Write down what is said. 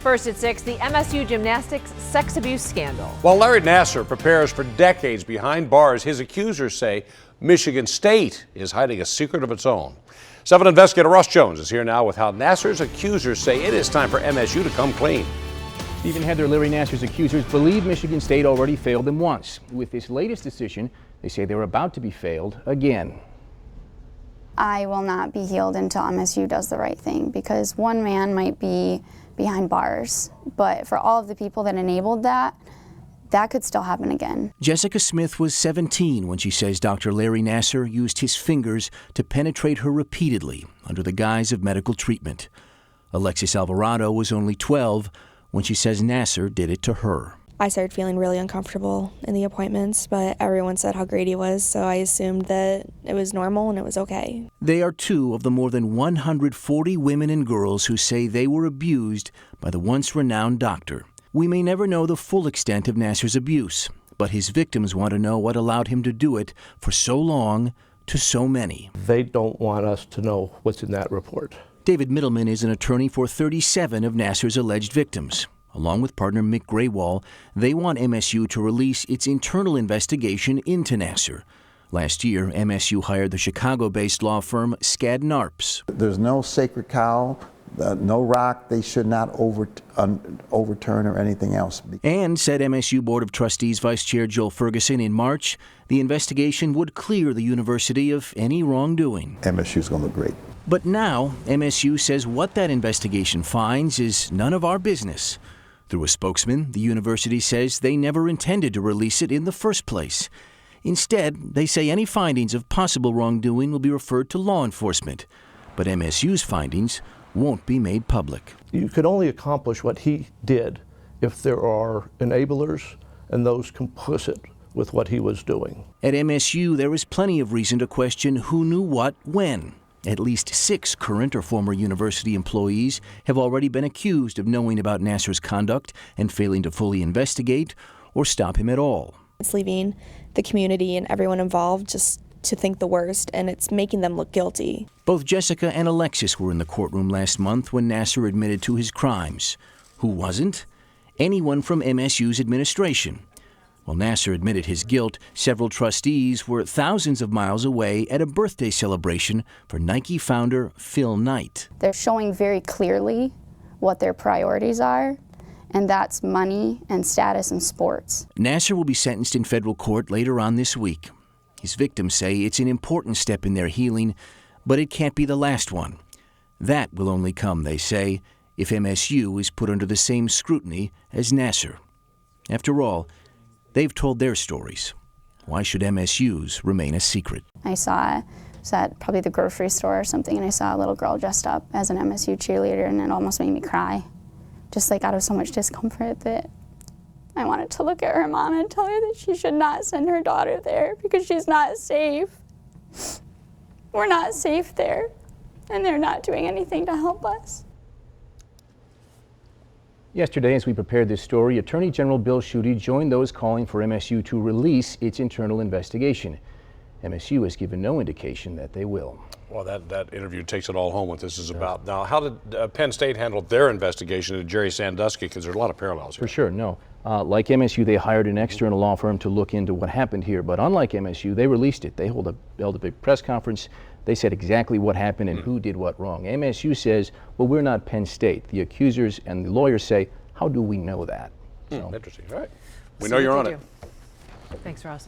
First at 6, the MSU gymnastics sex abuse scandal. While Larry Nassar prepares for decades behind bars, his accusers say Michigan State is hiding a secret of its own. 7 investigator Ross Jones is here now with how Nassar's accusers say it is time for MSU to come clean. Stephen Heather, Larry Nassar's accusers believe Michigan State already failed them once. With this latest decision, they say they're about to be failed again. I will not be healed until MSU does the right thing, because one man might be behind bars, but for all of the people that enabled that, that could still happen again. Jessica Smith was 17 when she says Dr. Larry Nassar used his fingers to penetrate her repeatedly under the guise of medical treatment. Alexis Alvarado was only 12 when she says Nassar did it to her. I started feeling really uncomfortable in the appointments, but everyone said how great he was, so I assumed that it was normal and it was okay. They are 2 of the more than 140 women and girls who say they were abused by the once renowned doctor. We may never know the full extent of Nassar's abuse, but his victims want to know what allowed him to do it for so long to so many. They don't want us to know what's in that report. David Middleman is an attorney for 37 of Nassar's alleged victims. Along with partner Mick Graywall, they want MSU to release its internal investigation into Nassar. Last year, MSU hired the Chicago-based law firm Skadden Arps. There's no sacred cow, no rock they should not overturn or anything else. And, said MSU Board of Trustees Vice Chair Joel Ferguson in March, the investigation would clear the university of any wrongdoing. MSU's going to look great. But now, MSU says what that investigation finds is none of our business. Through a spokesman, the university says they never intended to release it in the first place. Instead, they say any findings of possible wrongdoing will be referred to law enforcement. But MSU's findings won't be made public. You could only accomplish what he did if there are enablers and those complicit with what he was doing. At MSU, there is plenty of reason to question who knew what when. At least 6 current or former university employees have already been accused of knowing about Nassar's conduct and failing to fully investigate or stop him at all. It's leaving the community and everyone involved just to think the worst, and it's making them look guilty. Both Jessica and Alexis were in the courtroom last month when Nassar admitted to his crimes. Who wasn't? Anyone from MSU's administration. While Nassar admitted his guilt, several trustees were thousands of miles away at a birthday celebration for Nike founder Phil Knight. They're showing very clearly what their priorities are, and that's money and status in sports. Nassar will be sentenced in federal court later on this week. His victims say it's an important step in their healing, but it can't be the last one. That will only come, they say, if MSU is put under the same scrutiny as Nassar. After all, they've told their stories. Why should MSU's remain a secret? I was at probably the grocery store or something, and I saw a little girl dressed up as an MSU cheerleader, and it almost made me cry. Just like out of so much discomfort that I wanted to look at her mom and tell her that she should not send her daughter there because she's not safe. We're not safe there, and they're not doing anything to help us. Yesterday, as we prepared this story, Attorney General Bill Schuette joined those calling for MSU to release its internal investigation. MSU has given no indication that they will. Well, that interview takes it all home what this is about. Now, how did Penn State handle their investigation of Jerry Sandusky? Because there's a lot of parallels here. For sure, no. Like MSU, they hired an external law firm to look into what happened here. But unlike MSU, they released it. They held a big press conference. They said exactly what happened and who did what wrong. MSU says, well, we're not Penn State. The accusers and the lawyers say, how do we know that? Interesting. All right. We know you're on it. Thanks, Ross.